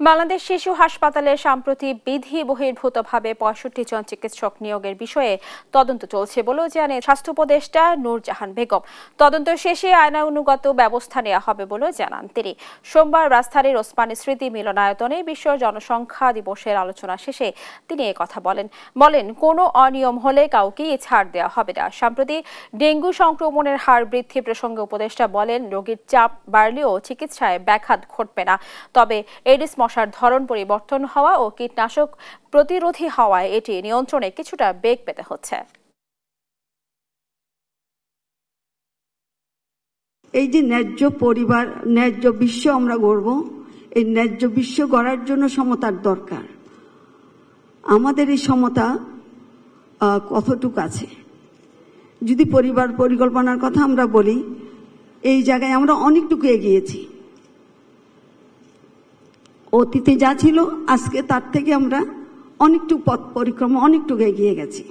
বাংলাদেশ শিশু হাসপাতালে সম্প্রতি বিধি বহির্ভূতভাবে ৬৫ জন চিকিৎসক নিয়োগের বিষয়ে তদন্ত চলছে বলেও জানিয়ে স্বাস্থ্য উপদেষ্টা নূরজাহান বেগম। তদন্ত শেষে আইনানুগত ব্যবস্থা নেওয়া হবে বলেও জানান তিনি। সোমবার রাজধানীর ওসমানী স্মৃতি মিলনায়তনে বিশ্ব জনসংখ্যা দিবসের আলোচনা শেষে তিনি কথা বলেন কোনো অনিয়ম হলে কাউকেই ছাড় দেওয়া হবে না। সম্প্রতি ডেঙ্গু সংক্রমণের হার বৃদ্ধি প্রসঙ্গে উপদেষ্টা বলেন, রোগীর চাপ বাড়লেও চিকিৎসায় ব্যাঘাত ঘটবে না, তবে এডিস মশার ধরন পরিবর্তন হওয়া ও কীটনাশক প্রতিরোধী হওয়ায় এটি নিয়ন্ত্রণে কিছুটা বেগ পেতে হচ্ছে। এই যে ন্যায্য পরিবার, ন্যায্য বিশ্ব আমরা গড়ব, এই ন্যায্য বিশ্ব গড়ার জন্য সমতার দরকার। আমাদের এই সমতা কতটুকু আছে? যদি পরিবার পরিকল্পনার কথা আমরা বলি, এই জায়গায় আমরা অনেকটুকু এগিয়েছি। অতীতে যা ছিল আজকে তার থেকে আমরা অনেকটুকু পথ পরিক্রমা অনেকটুকু এগিয়ে গেছি।